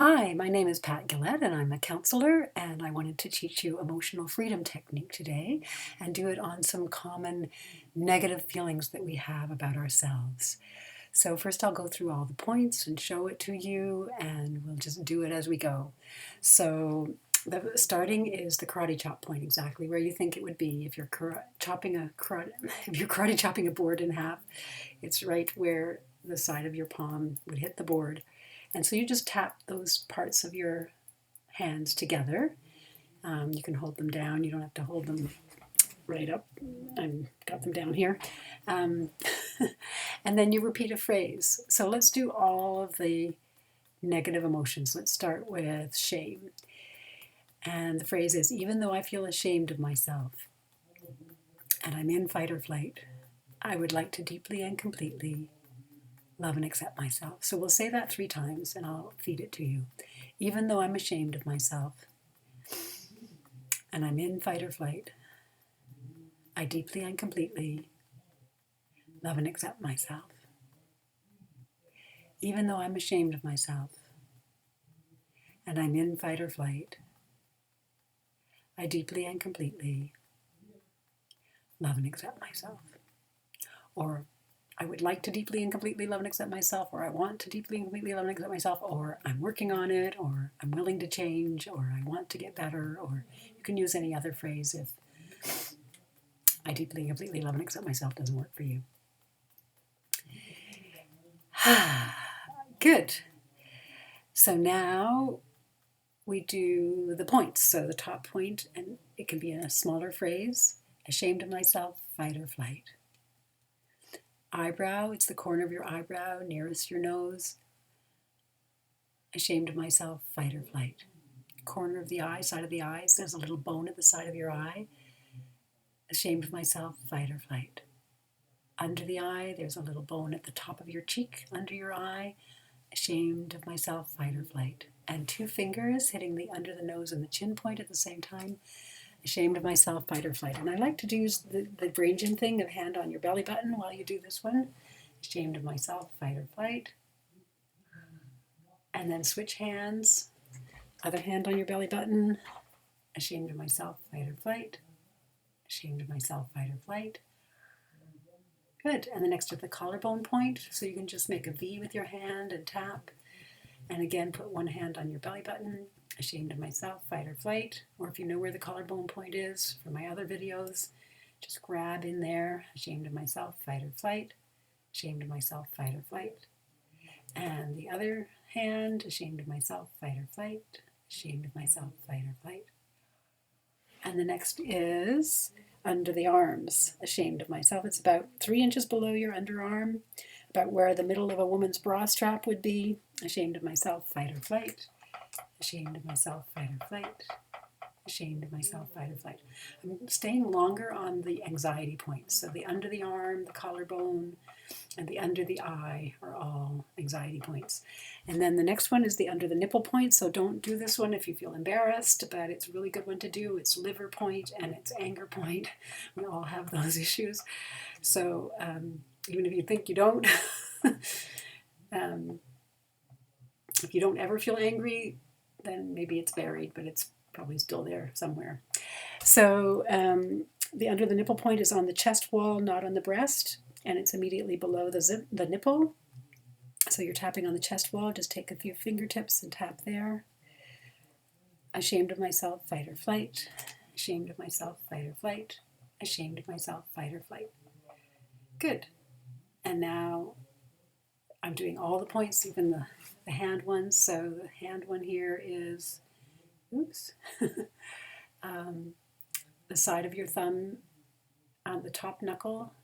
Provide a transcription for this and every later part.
Hi, my name is Pat Gillette and I'm a counselor, and I wanted to teach you emotional freedom technique today and do it on some common negative feelings that we have about ourselves. So first I'll go through all the points and show it to you, and we'll just do it as we go. So the starting is the karate chop point, exactly where you think it would be if you're if you're karate chopping a board in half. It's right where the side of your palm would hit the board. And so you just tap those parts of your hands together. You can hold them down. You don't have to hold them right up. I've got them down here. Um, and then you repeat a phrase. So let's do all of the negative emotions. Let's start with shame. And the phrase is, even though I feel ashamed of myself and I'm in fight or flight, I would like to deeply and completely love and accept myself. So we'll say that 3 times and I'll feed it to you. Even though I'm ashamed of myself and I'm in fight or flight, I deeply and completely love and accept myself. Even though I'm ashamed of myself and I'm in fight or flight, I deeply and completely love and accept myself. Or I would like to deeply and completely love and accept myself, or I want to deeply and completely love and accept myself, or I'm working on it, or I'm willing to change, or I want to get better, or you can use any other phrase if I deeply and completely love and accept myself doesn't work for you. Good. So now we do the points. So the top point, and it can be in a smaller phrase, ashamed of myself, fight or flight. Eyebrow, it's the corner of your eyebrow nearest your nose. Ashamed of myself, fight or flight. Corner of the eye, side of the eyes, there's a little bone at the side of your eye. Ashamed of myself, fight or flight. Under the eye, there's a little bone at the top of your cheek, under your eye. Ashamed of myself, fight or flight. And 2 fingers hitting the under the nose and the chin point at the same time. Ashamed of myself, fight or flight. And I like to use the brain gym thing of hand on your belly button while you do this one. Ashamed of myself, fight or flight. And then switch hands. Other hand on your belly button. Ashamed of myself, fight or flight. Ashamed of myself, fight or flight. Good. And the next is the collarbone point. So you can just make a V with your hand and tap. And again, put one hand on your belly button. Ashamed of myself, fight or flight. Or if you know where the collarbone point is from my other videos, just grab in there. Ashamed of myself, fight or flight. Ashamed of myself, fight or flight. And the other hand, ashamed of myself, fight or flight. Ashamed of myself, fight or flight. And the next is under the arms, ashamed of myself. It's about 3 inches below your underarm, about where the middle of a woman's bra strap would be. Ashamed of myself, fight or flight. Ashamed of myself, fight or flight. Ashamed of myself, fight or flight. I'm staying longer on the anxiety points. So the under the arm, the collarbone, and the under the eye are all anxiety points. And then the next one is the under the nipple point. So don't do this one if you feel embarrassed, but it's a really good one to do. It's liver point and it's anger point. We all have those issues. So even if you think you don't, if you don't ever feel angry, then maybe it's buried, but it's probably still there somewhere. So the under the nipple point is on the chest wall, not on the breast, and it's immediately below the nipple. So you're tapping on the chest wall. Just take a few fingertips and tap there. Ashamed of myself, fight or flight. Ashamed of myself, fight or flight. Ashamed of myself, fight or flight. Good. And now I'm doing all the points, even the hand ones. So the hand one here is, oops, the side of your thumb on the top knuckle.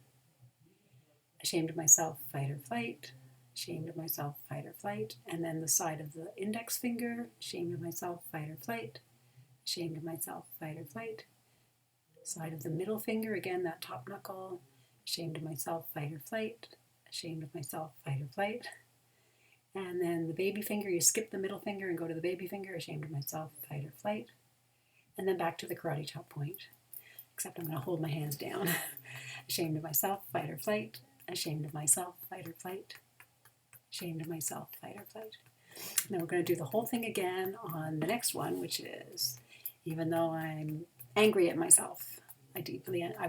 Ashamed of myself, fight or flight. Ashamed of myself, fight or flight. And then the side of the index finger, ashamed of myself, fight or flight. Ashamed of myself, fight or flight. Side of the middle finger, again, that top knuckle, ashamed of myself, fight or flight. Ashamed of myself, fight or flight. And then the baby finger, you skip the middle finger and go to the baby finger, ashamed of myself, fight or flight. And then back to the karate chop point, except I'm going to hold my hands down. Ashamed of myself, fight or flight. Ashamed of myself, fight or flight. Ashamed of myself, fight or flight. And then we're going to do the whole thing again on the next one, which is, even though I'm angry at myself, I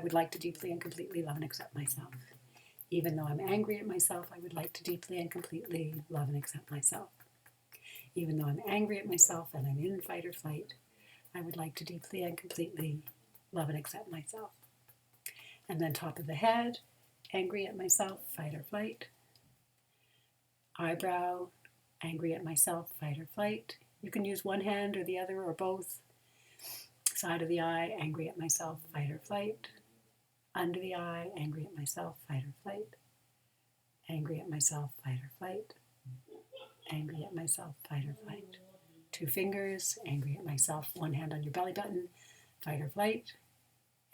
would like to deeply and completely love and accept myself. Even though I'm angry at myself, I would like to deeply and completely love and accept myself. Even though I'm angry at myself and I'm in fight or flight, I would like to deeply and completely love and accept myself. And then top of the head, angry at myself, fight or flight. Eyebrow, angry at myself, fight or flight. You can use one hand or the other or both. Side of the eye, angry at myself, fight or flight. Under the eye, angry at myself, fight or flight. Angry at myself, fight or flight. Angry at myself, fight or flight. 2 fingers, angry at myself, one hand on your belly button, fight or flight.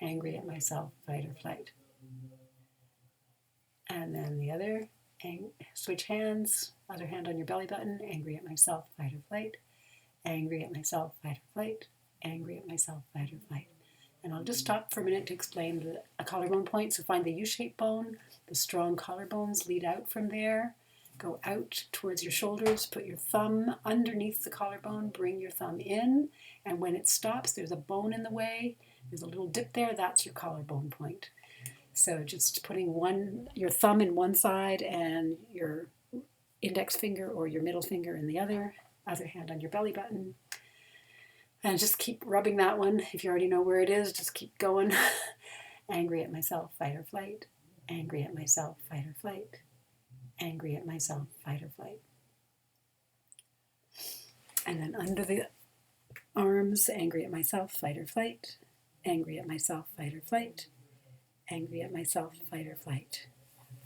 Angry at myself, fight or flight. And then the other, switch hands, other hand on your belly button, angry at myself, fight or flight. Angry at myself, fight or flight. Angry at myself, fight or flight. And I'll just stop for a minute to explain a collarbone point. So find the U-shaped bone, the strong collarbones lead out from there. Go out towards your shoulders, put your thumb underneath the collarbone, bring your thumb in, and when it stops, there's a bone in the way, there's a little dip there, that's your collarbone point. So just putting your thumb in one side and your index finger or your middle finger in the other hand on your belly button. And just keep rubbing that one. If you already know where it is, just keep going. Angry at myself, fight or flight. Angry at myself, fight or flight. Angry at myself, fight or flight. And then under the arms, angry at myself, fight or flight. Angry at myself, fight or flight. Angry at myself, fight or flight.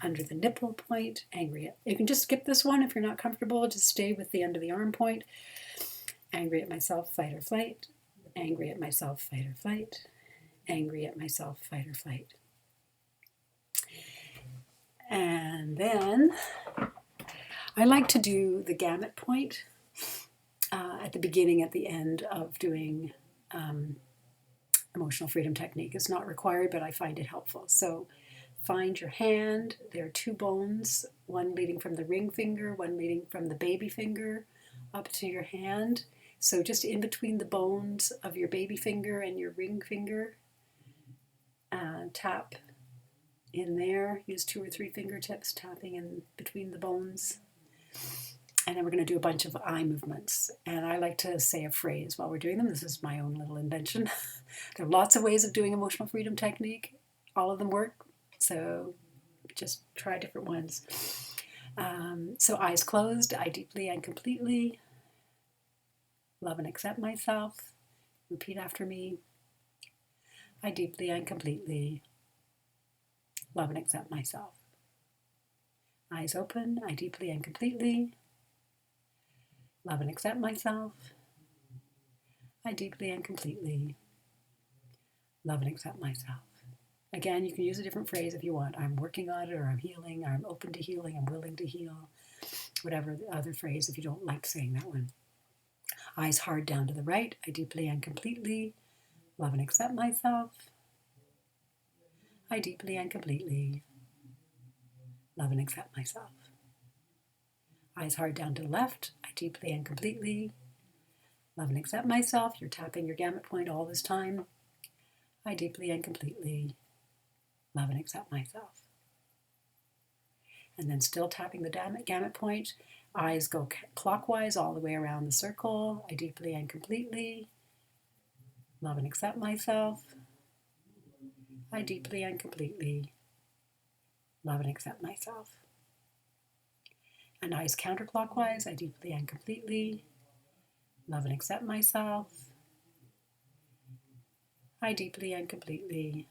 Under the nipple point, you can just skip this one if you're not comfortable, just stay with the under the arm point. Angry at myself, fight or flight. Angry at myself, fight or flight. Angry at myself, fight or flight. And then I like to do the gamut point at the beginning, at the end of doing emotional freedom technique. It's not required, but I find it helpful. So find your hand. There are 2 bones, one leading from the ring finger, one leading from the baby finger up to your hand. So just in between the bones of your baby finger and your ring finger, tap in there. Use 2 or 3 fingertips tapping in between the bones. And then we're going to do a bunch of eye movements. And I like to say a phrase while we're doing them. This is my own little invention. There are lots of ways of doing emotional freedom technique. All of them work. So just try different ones. So eyes closed. I deeply and completely love and accept myself. Repeat after me. I deeply and completely love and accept myself. Eyes open. I deeply and completely love and accept myself. I deeply and completely love and accept myself. Again, you can use a different phrase if you want. I'm working on it, or I'm healing, or I'm open to healing, I'm willing to heal. Whatever the other phrase if you don't like saying that one. Eyes hard down to the right. I deeply and completely love and accept myself. I deeply and completely love and accept myself. Eyes hard down to the left. I deeply and completely love and accept myself. You're tapping your gamut point all this time. I deeply and completely love and accept myself. And then still tapping the gamut point. Eyes go clockwise all the way around the circle. I deeply and completely love and accept myself. I deeply and completely love and accept myself. And eyes counterclockwise. I deeply and completely love and accept myself. I deeply and completely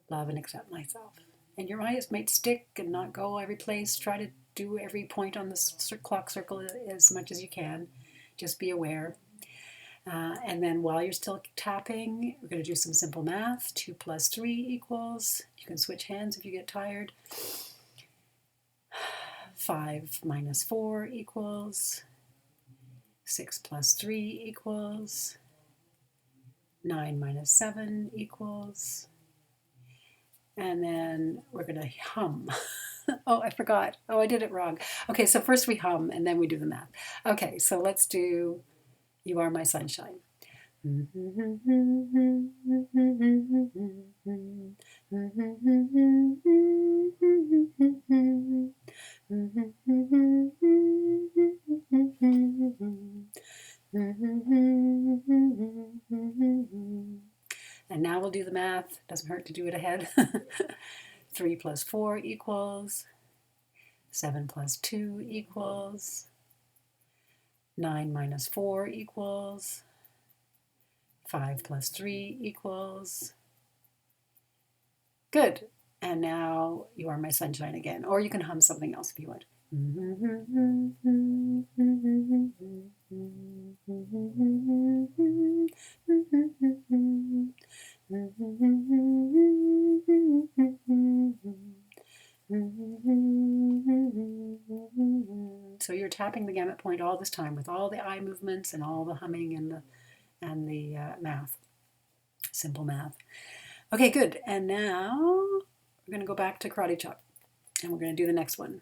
love and accept myself. And your eyes might stick and not go every place. Try to do every point on the clock circle as much as you can. Just be aware. And then while you're still tapping, we're going to do some simple math. 2 plus 3 equals, you can switch hands if you get tired. 5 minus 4 equals, 6 plus 3 equals, 9 minus 7 equals, and then we're going to hum. Oh, I forgot. Oh, I did it wrong. Okay, so first we hum and then we do the math. Okay, so let's do You Are My Sunshine. And now we'll do the math. Doesn't hurt to do it ahead. 3 plus 4 equals 7 plus 2 equals 9 minus 4 equals 5 plus 3 equals. Good. And now You Are My Sunshine again. Or you can hum something else if you want. So you're tapping the gamut point all this time with all the eye movements and all the humming and the math, simple math. Okay, good. And now we're going to go back to karate chop, and we're going to do the next one.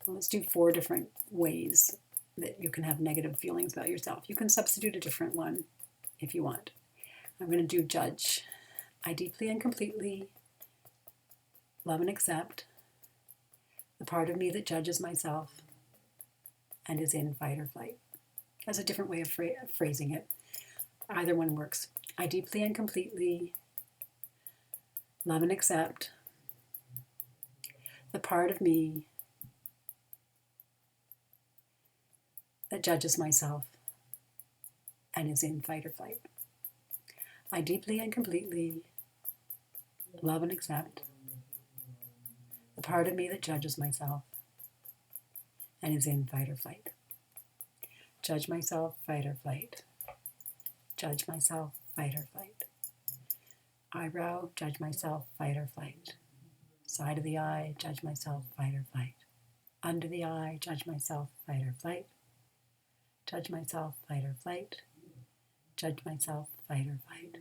Let's do 4 different ways that you can have negative feelings about yourself. You can substitute a different one if you want. I'm going to do judge. I deeply and completely love and accept the part of me that judges myself and is in fight or flight. That's a different way of phrasing it. Either one works. I deeply and completely love and accept the part of me that judges myself and is in fight or flight. I deeply and completely love and accept the part of me that judges myself and is in fight or flight. Judge myself, fight or flight. Judge myself, fight or flight. Eyebrow, judge myself, fight or flight. Side of the eye, judge myself, fight or flight. Under the eye, judge myself, fight or flight. Judge myself, fight or flight. Judge myself, fight or flight.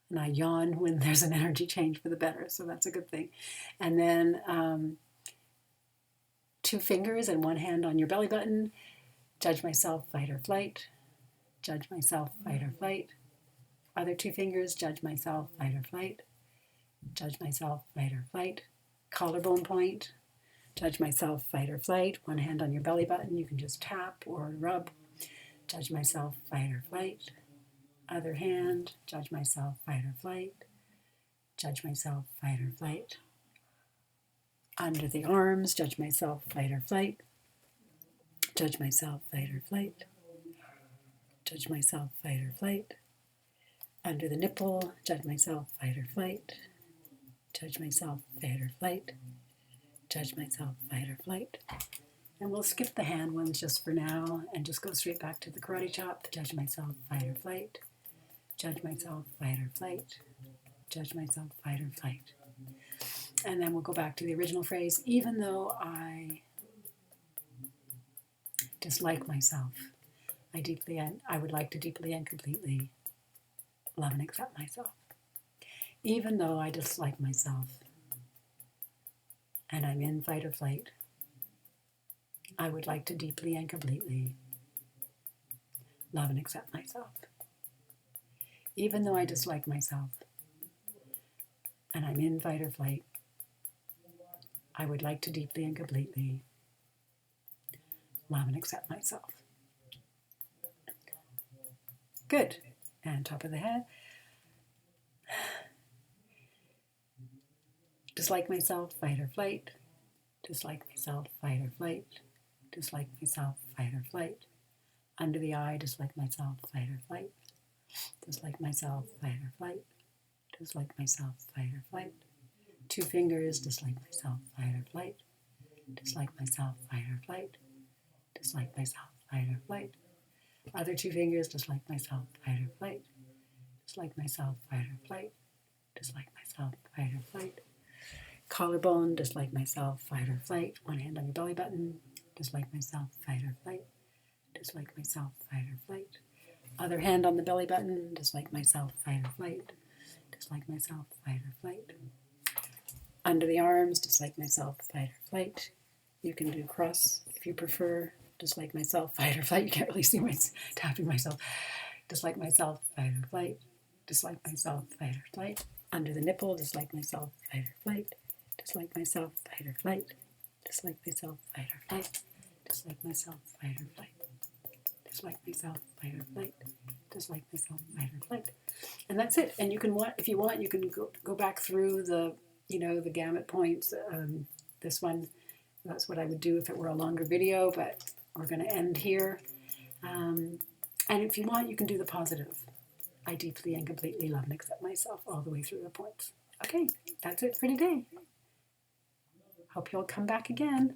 And I yawn when there's an energy change for the better, so that's a good thing. And then 2 fingers and 1 hand on your belly button. Judge myself, fight or flight. Judge myself, fight or flight. Other 2 fingers, judge myself, fight or flight. Judge myself, fight or flight. Collarbone point. Judge myself, fight or flight. 1 hand on your belly button. You can just tap or rub. Judge myself, fight or flight. Other hand, judge myself, fight or flight. Judge myself, fight or flight. Under the arms, judge myself, fight or flight. Judge myself, fight or flight. Judge myself, fight or flight. Under the nipple, judge myself, fight or flight. Judge myself, fight or flight. Judge myself, fight or flight. And we'll skip the hand ones just for now and just go straight back to the karate chop. Judge myself, fight or flight. Judge myself, fight or flight. Judge myself, fight or flight. And then we'll go back to the original phrase. Even though I dislike myself, I would like to deeply and completely love and accept myself. Even though I dislike myself and I'm in fight or flight, I would like to deeply and completely love and accept myself. Even though I dislike myself and I'm in fight or flight, I would like to deeply and completely love and accept myself. Good. And top of the head. Dislike myself, fight or flight. Dislike myself, fight or flight. Dislike myself, fight or flight. Under the eye, dislike myself, fight or flight. Dislike myself, fight or flight. Dislike myself, fight or flight. 2 fingers, dislike myself, fight or flight. Dislike myself, fight or flight. Dislike myself, fight or flight. Other 2 fingers, dislike myself, fight or flight. Dislike myself, fight or flight. Dislike myself, fight or flight. Collarbone, dislike myself, fight or flight. 1 hand on your belly button. Dislike myself, fight or flight. Dislike myself, fight or flight. Other hand on the belly button. Dislike myself, fight or flight. Dislike myself, fight or flight. Under the arms, dislike myself, fight or flight. You can do cross if you prefer. Dislike myself, fight or flight. You can't really see my tapping myself. Dislike myself, fight or flight. Dislike myself, fight or flight. Under the nipple, dislike myself, fight or flight. Dislike myself, fight or flight. Dislike myself, fight or flight. Dislike myself, fight or flight. Dislike myself, fight or flight. Dislike myself, fight or flight. And that's it. And you can if you want, you can go back through the the gamut points. This one, that's what I would do if it were a longer video, but we're going to end here. And if you want, you can do the positive. I deeply and completely love and accept myself all the way through the points. Okay, that's it for today. Hope you'll come back again.